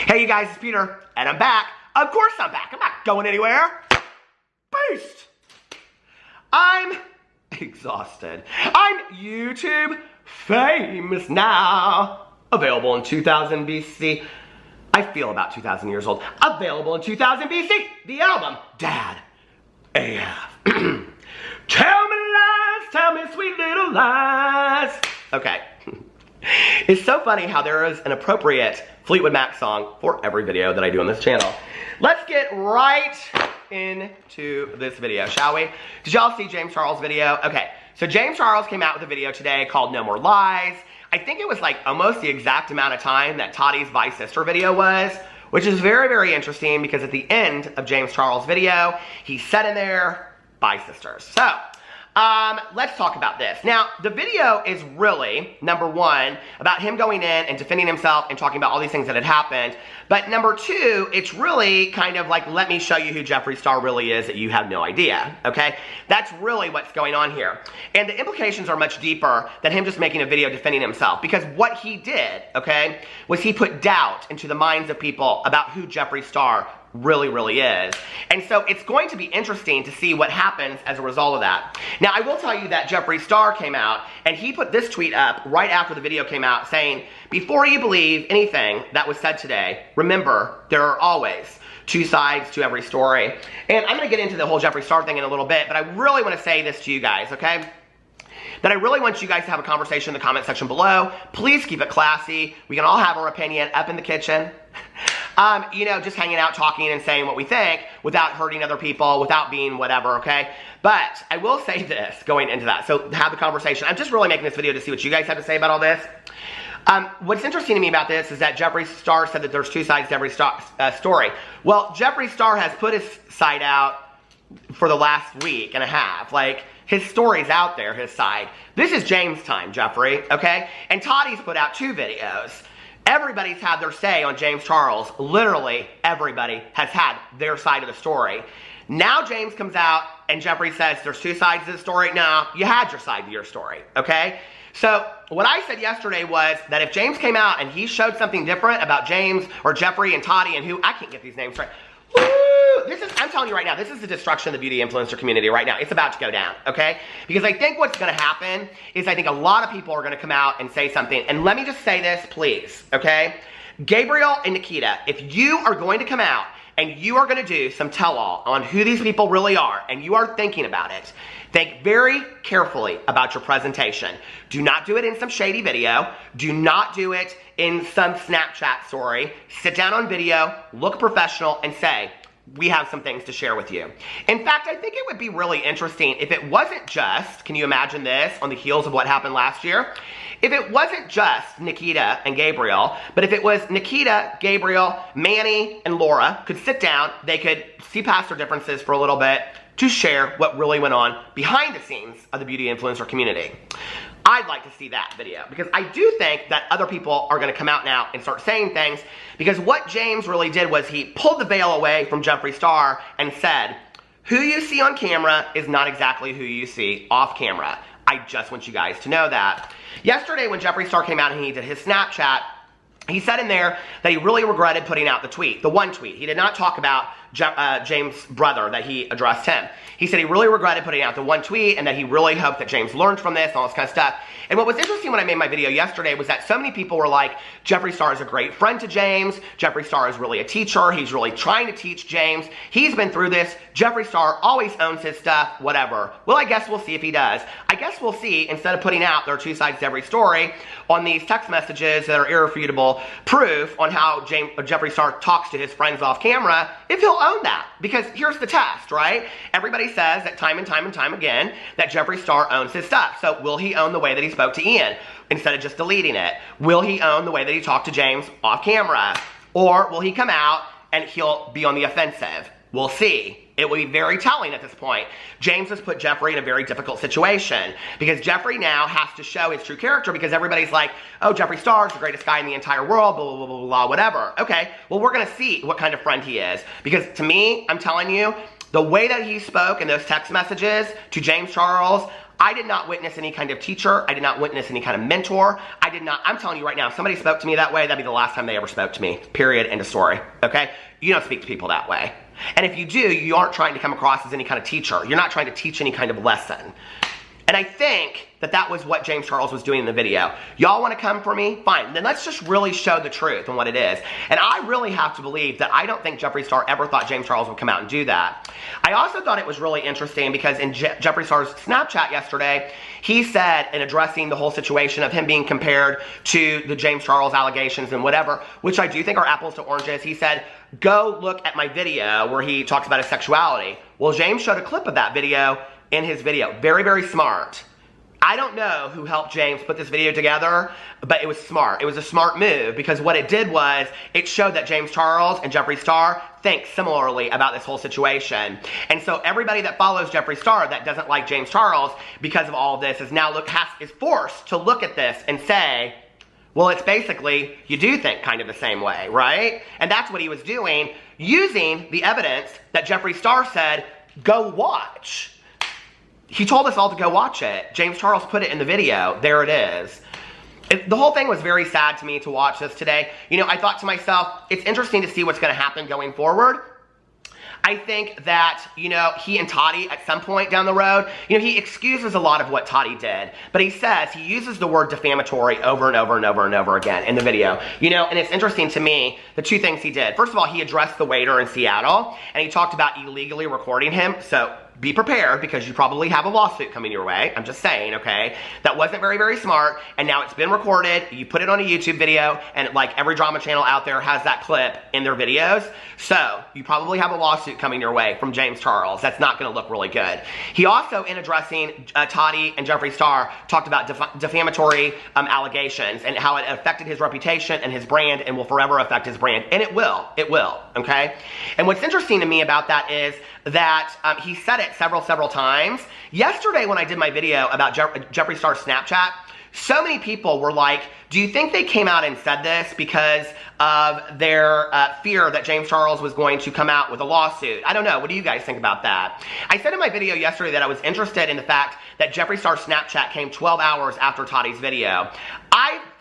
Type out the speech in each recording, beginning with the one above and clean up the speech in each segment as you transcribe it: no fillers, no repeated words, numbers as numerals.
Hey you guys, it's Peter, and I'm back. Of course I'm back. I'm not going anywhere. Beast. I'm exhausted. I'm YouTube famous now. Available in 2000 BC. I feel about 2,000 years old. Available in 2000 BC. The album, Dad AF. Tell me lies, tell me sweet little lies. Okay. It's so funny how there is an appropriate Fleetwood Mac song for every video that I do on this channel. Let's get right into this video, shall we? Did y'all see James Charles' video? Okay, so James Charles came out with a video today called No More Lies. I think it was like almost the exact amount of time that Tati's Bye Sister video was, which is very, very interesting because at the end of James Charles' video, he said in there, Bye Sisters. So, let's talk about this. Now, the video is really, number one, about him going in and defending himself and talking about all these things that had happened. But number two, it's really kind of like, let me show you who Jeffree Star really is that you have no idea, okay? That's really what's going on here. And the implications are much deeper than him just making a video defending himself. Because what he did, okay, was he put doubt into the minds of people about who Jeffree Star really is. And so it's going to be interesting to see what happens as a result of that. Now, I will tell you that Jeffree Star came out and he put this tweet up right after the video came out saying, before you believe anything that was said today, remember, there are always two sides to every story. And I'm going to get into the whole Jeffree Star thing in a little bit, but I really want to say this to you guys, okay? That I really want you guys to have a conversation in the comment section below. Please keep it classy. We can all have our opinion up in the kitchen. You know, just hanging out, talking, and saying what we think without hurting other people, without being whatever, okay? But I will say this going into that. So have the conversation. I'm just really making this video to see what you guys have to say about all this. What's interesting to me about this is that Jeffree Star said that there's two sides to every story. Well, Jeffree Star has put his side out for the last week and a half. Like, his story's out there, his side. This is James' time, Jeffree, okay? And Tati's put out two videos. Everybody's had their say on James Charles. Literally, everybody has had their side of the story. Now James comes out and Jeffree says there's two sides to the story. No, you had your side to your story, okay? So what I said yesterday was that if James came out and he showed something different about James or Jeffree and Tati and who, I can't get these names right. Woo! I'm telling you right now, this is the destruction of the beauty influencer community right now. It's about to go down, okay? Because I think what's going to happen is I think a lot of people are going to come out and say something. And let me just say this, please, okay? Gabriel and Nikita, if you are going to come out and you are going to do some tell-all on who these people really are, and you are thinking about it, think very carefully about your presentation. Do not do it in some shady video. Do not do it in some Snapchat story. Sit down on video, look professional, and say, we have some things to share with you. In fact, I think it would be really interesting if it wasn't just, can you imagine this, on the heels of what happened last year? If it wasn't just Nikita and Gabriel, but if it was Nikita, Gabriel, Manny, and Laura could sit down, they could see past their differences for a little bit to share what really went on behind the scenes of the beauty influencer community. I'd like to see that video because I do think that other people are going to come out now and start saying things because what James really did was he pulled the veil away from Jeffree Star and said, who you see on camera is not exactly who you see off camera. I just want you guys to know that. Yesterday when Jeffree Star came out and he did his Snapchat, he said in there that he really regretted putting out the tweet, the one tweet. He did not talk about James' brother, that he addressed him. He said he really regretted putting out the one tweet and that he really hoped that James learned from this and all this kind of stuff. And what was interesting when I made my video yesterday was that so many people were like, Jeffree Star is a great friend to James. Jeffree Star is really a teacher. He's really trying to teach James. He's been through this. Jeffree Star always owns his stuff, whatever. Well, I guess we'll see if he does. I guess we'll see, instead of putting out there are two sides to every story, on these text messages that are irrefutable proof on how Jeffree Star talks to his friends off camera, if he'll own that. Because here's the test, right? Everybody says that time and time again that Jeffree Star owns his stuff. So will he own the way that he spoke to Ian instead of just deleting it? Will he own the way that he talked to James off camera? Or will he come out and he'll be on the offensive? We'll see. It will be very telling at this point. James has put Jeffree in a very difficult situation because Jeffree now has to show his true character because everybody's like, oh, Jeffree Star is the greatest guy in the entire world, blah, blah, blah, blah, blah, whatever. Okay, well, we're going to see what kind of friend he is because to me, I'm telling you, the way that he spoke in those text messages to James Charles, I did not witness any kind of teacher. I did not witness any kind of mentor. I'm telling you right now, if somebody spoke to me that way, that'd be the last time they ever spoke to me. Period. End of story. Okay? You don't speak to people that way. And if you do, you aren't trying to come across as any kind of teacher. You're not trying to teach any kind of lesson. And I think that that was what James Charles was doing in the video. Y'all want to come for me? Fine. Then let's just really show the truth and what it is. And I really have to believe that I don't think Jeffree Star ever thought James Charles would come out and do that. I also thought it was really interesting because in Jeffree Star's Snapchat yesterday, he said, in addressing the whole situation of him being compared to the James Charles allegations and whatever, which I do think are apples to oranges, he said, go look at my video where he talks about his sexuality. Well, James showed a clip of that video in his video. Very, very smart. I don't know who helped James put this video together, but it was smart. It was a smart move because what it did was it showed that James Charles and Jeffree Star think similarly about this whole situation. And so everybody that follows Jeffree Star that doesn't like James Charles because of all of this is now is forced to look at this and say, well, it's basically, you do think kind of the same way, right? And that's what he was doing, using the evidence that Jeffree Star said, go watch. He told us all to go watch it. James Charles put it in the video. There it is. The whole thing was very sad to me to watch this today. You know, I thought to myself, it's interesting to see what's going to happen going forward. I think that, you know, he and Tati at some point down the road, you know, he excuses a lot of what Tati did, but he says, he uses the word defamatory over and over and over and over again in the video. You know, and it's interesting to me, the two things he did. First of all, he addressed the waiter in Seattle, and he talked about illegally recording him, so be prepared because you probably have a lawsuit coming your way. I'm just saying, okay? That wasn't very, very smart, and now it's been recorded. You put it on a YouTube video, and like every drama channel out there has that clip in their videos. So you probably have a lawsuit coming your way from James Charles. That's not going to look really good. He also, in addressing Tati and Jeffree Star, talked about defamatory allegations and how it affected his reputation and his brand and will forever affect his brand. And it will, okay? And what's interesting to me about that is that he said it several times. Yesterday when I did my video about Jeffree Star's Snapchat, so many people were like, do you think they came out and said this because of their fear that James Charles was going to come out with a lawsuit? I don't know. What do you guys think about that? I said in my video yesterday that I was interested in the fact that Jeffree Star's Snapchat came 12 hours after Tati's video.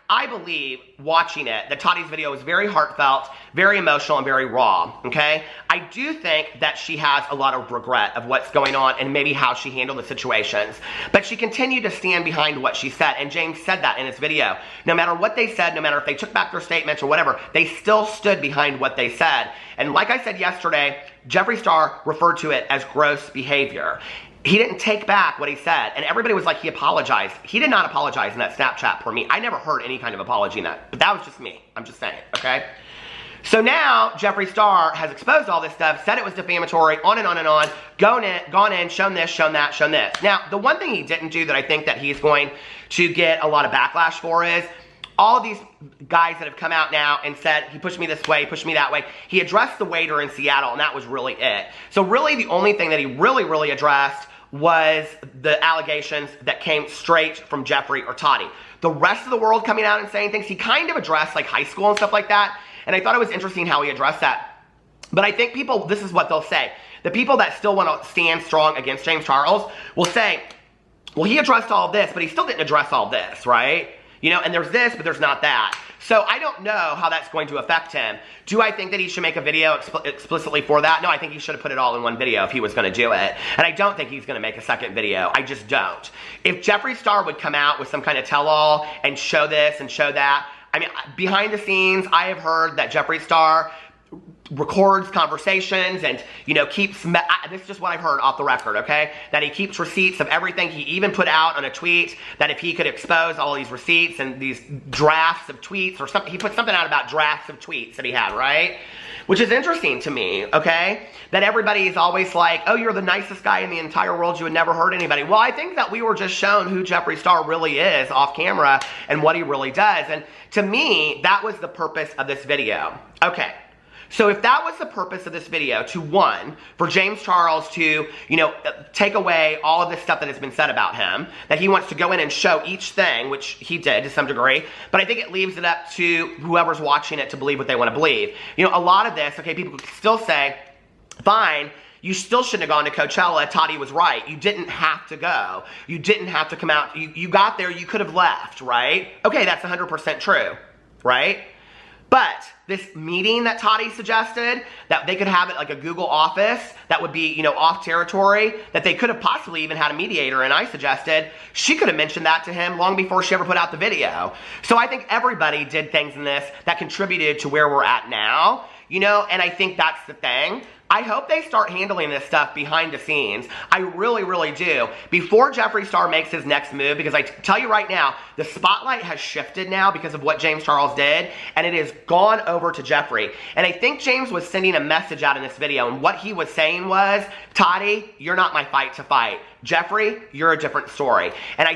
I believe, watching it, that Tati's video was very heartfelt, very emotional, and very raw, okay? I do think that she has a lot of regret of what's going on and maybe how she handled the situations. But she continued to stand behind what she said, and James said that in his video. No matter what they said, no matter if they took back their statements or whatever, they still stood behind what they said. And like I said yesterday, Jeffree Star referred to it as gross behavior. He didn't take back what he said, and everybody was like, he apologized. He did not apologize in that Snapchat for me. I never heard any kind of apology in that, but that was just me. I'm just saying, okay? So now, Jeffree Star has exposed all this stuff, said it was defamatory, on and on and on, gone in, shown this, shown that, shown this. Now, the one thing he didn't do that I think that he's going to get a lot of backlash for is, all of these guys that have come out now and said, he pushed me this way, he pushed me that way. He addressed the waiter in Seattle, and that was really it. So really, the only thing that he really addressed was the allegations that came straight from Jeffree or Tati. The rest of the world coming out and saying things, he kind of addressed like high school and stuff like that, and I thought it was interesting how he addressed that. But I think people, this is what they'll say. The people that still want to stand strong against James Charles will say, well, he addressed all this, but he still didn't address all this, right? You know, and there's this, but there's not that. So I don't know how that's going to affect him. Do I think that he should make a video explicitly for that? No, I think he should have put it all in one video if he was going to do it. And I don't think he's going to make a second video. I just don't. If Jeffree Star would come out with some kind of tell-all and show this and show that, I mean, behind the scenes, I have heard that Jeffree Star records conversations and, you know, keeps, this is just what I've heard off the record, okay? That he keeps receipts of everything. He even put out on a tweet that if he could expose all these receipts and these drafts of tweets or something, he put something out about drafts of tweets that he had, right? Which is interesting to me, okay? That everybody is always like, oh, you're the nicest guy in the entire world, you would never hurt anybody. Well, I think that we were just shown who Jeffree Star really is off camera and what he really does. And to me, that was the purpose of this video. Okay. So if that was the purpose of this video, to one, for James Charles to, you know, take away all of this stuff that has been said about him, that he wants to go in and show each thing, which he did to some degree, but I think it leaves it up to whoever's watching it to believe what they want to believe. You know, a lot of this, okay, people could still say, fine, you still shouldn't have gone to Coachella. Tati was right. You didn't have to go. You didn't have to come out. You got there, you could have left, right? Okay, that's 100% true, right? But this meeting that Tati suggested, that they could have it like a Google office, that would be, you know, off territory, that they could have possibly even had a mediator, and I suggested she could have mentioned that to him long before she ever put out the video. So I think everybody did things in this that contributed to where we're at now, you know, and I think that's the thing. I hope they start handling this stuff behind the scenes. I really, really do. Before Jeffree Star makes his next move, because I tell you right now, the spotlight has shifted now because of what James Charles did, and it has gone over to Jeffree. And I think James was sending a message out in this video, and what he was saying was, Tati, you're not my fight to fight. Jeffree, you're a different story. And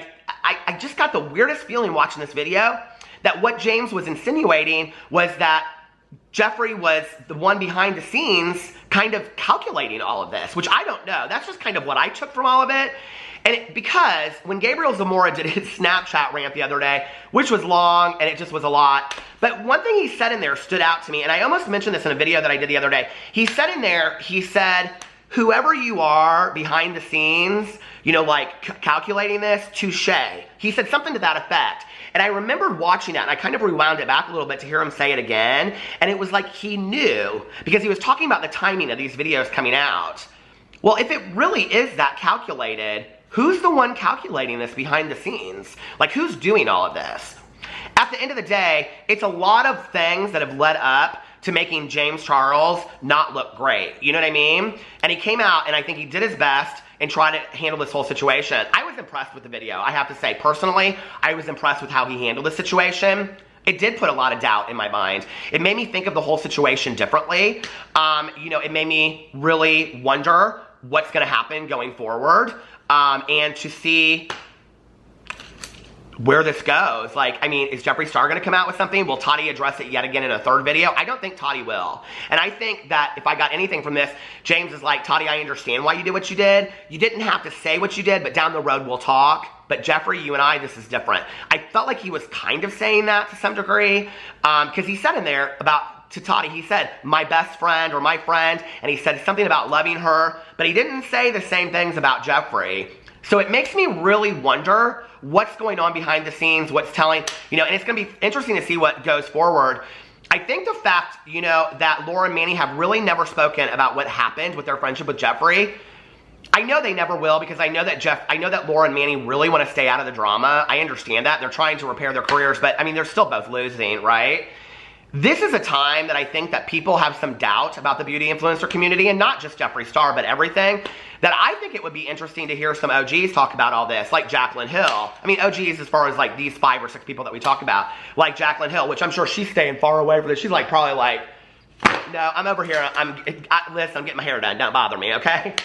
I just got the weirdest feeling watching this video that what James was insinuating was that Jeffree was the one behind the scenes kind of calculating all of this, which I don't know. That's just kind of what I took from all of it. And because when Gabriel Zamora did his Snapchat rant the other day, which was long and it just was a lot, but one thing he said in there stood out to me, and I almost mentioned this in a video that I did the other day. He said in there, he said, whoever you are behind the scenes, you know, like calculating this, touche. He said something to that effect. And I remembered watching that, and I kind of rewound it back a little bit to hear him say it again, and it was like he knew, because he was talking about the timing of these videos coming out. Well, if it really is that calculated, who's the one calculating this behind the scenes? Like, who's doing all of this? At the end of the day, it's a lot of things that have led up to making James Charles not look great. You know what I mean? And he came out, and I think he did his best and try to handle this whole situation. I was impressed with the video, I have to say. Personally, I was impressed with how he handled the situation. It did put a lot of doubt in my mind. It made me think of the whole situation differently. You know, it made me really wonder what's gonna happen going forward, and to see where this goes. Like, I mean, is Jeffree Star gonna come out with something? Will Tati address it yet again in a third video? I don't think Tati will. And I think that if I got anything from this, James is like, Tati, I understand why you did what you did. You didn't have to say what you did, but down the road we'll talk. But Jeffree, you and I, this is different. I felt like he was kind of saying that to some degree, because he said in there about, to Tati, he said, my best friend or my friend, and he said something about loving her, but he didn't say the same things about Jeffree. So it makes me really wonder what's going on behind the scenes, what's telling, you know, and it's going to be interesting to see what goes forward. I think the fact, you know, that Laura and Manny have really never spoken about what happened with their friendship with Jeffree. I know they never will, because I know that Laura and Manny really want to stay out of the drama. I understand that. They're trying to repair their careers, but I mean, they're still both losing, right? This is a time that I think that people have some doubt about the beauty influencer community, and not just Jeffree Star, but everything, that I think it would be interesting to hear some OGs talk about all this, like Jaclyn Hill. I mean, OGs as far as like these 5 or 6 people that we talk about, like Jaclyn Hill, which I'm sure she's staying far away from this. She's like probably like, no, I'm over here, listen, I'm getting my hair done, don't bother me, okay?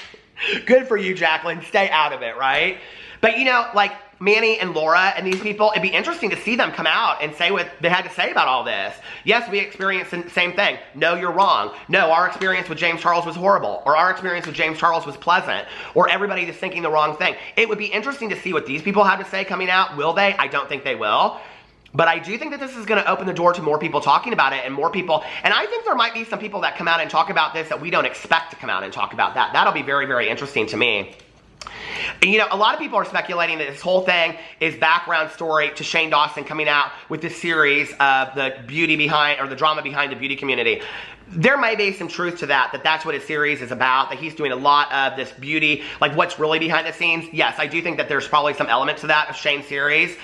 Good for you, Jaclyn, stay out of it, right? But you know, like, Manny and Laura and these people, it'd be interesting to see them come out and say what they had to say about all this. Yes, we experienced the same thing. No, you're wrong. No, our experience with James Charles was horrible. Or our experience with James Charles was pleasant. Or everybody is thinking the wrong thing. It would be interesting to see what these people have to say coming out. Will they? I don't think they will. But I do think that this is going to open the door to more people talking about it, and more people. And I think there might be some people that come out and talk about this that we don't expect to come out and talk about that. That'll be very, very interesting to me. You know, a lot of people are speculating that this whole thing is background story to Shane Dawson coming out with this series of the beauty behind, or the drama behind the beauty community. There may be some truth to that, that's what his series is about, that he's doing a lot of this beauty, like what's really behind the scenes. Yes, I do think that there's probably some elements to that of Shane's series.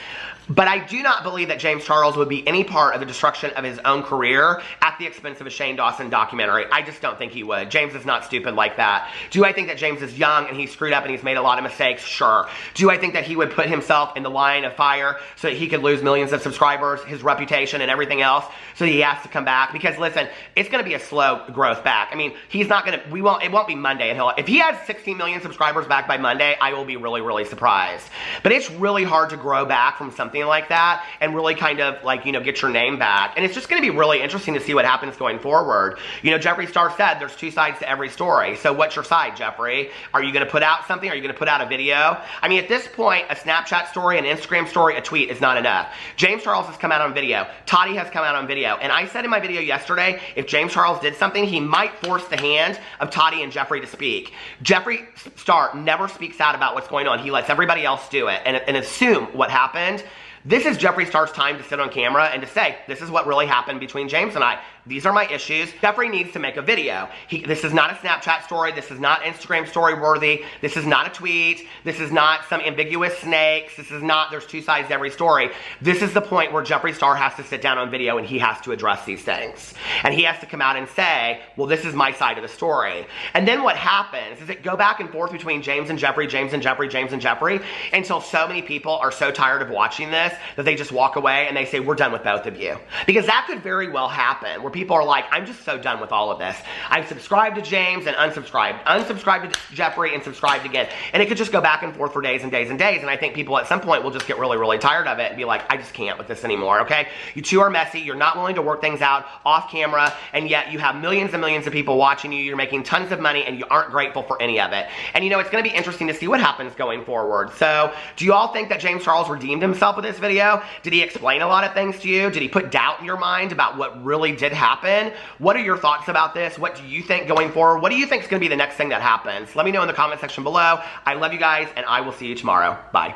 But I do not believe that James Charles would be any part of the destruction of his own career at the expense of a Shane Dawson documentary. I just don't think he would. James is not stupid like that. Do I think that James is young and he's screwed up and he's made a lot of mistakes? Sure. Do I think that he would put himself in the line of fire so that he could lose millions of subscribers, his reputation and everything else, so he has to come back? Because listen, it's going to be a slow growth back. I mean, he's not going to, it won't be Monday. And if he has 16 million subscribers back by Monday, I will be really, really surprised. But it's really hard to grow back from something anything like that and really kind of like, you know, get your name back. And it's just going to be really interesting to see what happens going forward. You know, Jeffree Star said there's two sides to every story. So what's your side, Jeffree? Are you going to put out something? Are you going to put out a video? I mean, at this point, a Snapchat story, an Instagram story, a tweet is not enough. James Charles has come out on video. Tati has come out on video. And I said in my video yesterday, if James Charles did something, he might force the hand of Tati and Jeffree to speak. Jeffree Star never speaks out about what's going on. He lets everybody else do it and assume what happened. This is Jeffree Star's time to sit on camera and to say, this is what really happened between James and I. These are my issues. Jeffree needs to make a video. This is not a Snapchat story. This is not Instagram story worthy. This is not a tweet. This is not some ambiguous snakes. This is not, there's two sides to every story. This is the point where Jeffree Star has to sit down on video and he has to address these things. And he has to come out and say, well, this is my side of the story. And then what happens is it go back and forth between James and Jeffree, James and Jeffree, James and Jeffree, until so many people are so tired of watching this that they just walk away and they say, we're done with both of you. Because that could very well happen, where people are like, I'm just so done with all of this. I've subscribed to James and unsubscribed to Jeffree and subscribed again. And it could just go back and forth for days and days and days. And I think people at some point will just get really, really tired of it and be like, I just can't with this anymore, okay? You two are messy. You're not willing to work things out off camera. And yet you have millions and millions of people watching you. You're making tons of money and you aren't grateful for any of it. And you know, it's going to be interesting to see what happens going forward. So do you all think that James Charles redeemed himself with this video? Did he explain a lot of things to you? Did he put doubt in your mind about what really did happen? What are your thoughts about this? What do you think going forward? What do you think is going to be the next thing that happens? Let me know in the comment section below. I love you guys, and I will see you tomorrow. Bye.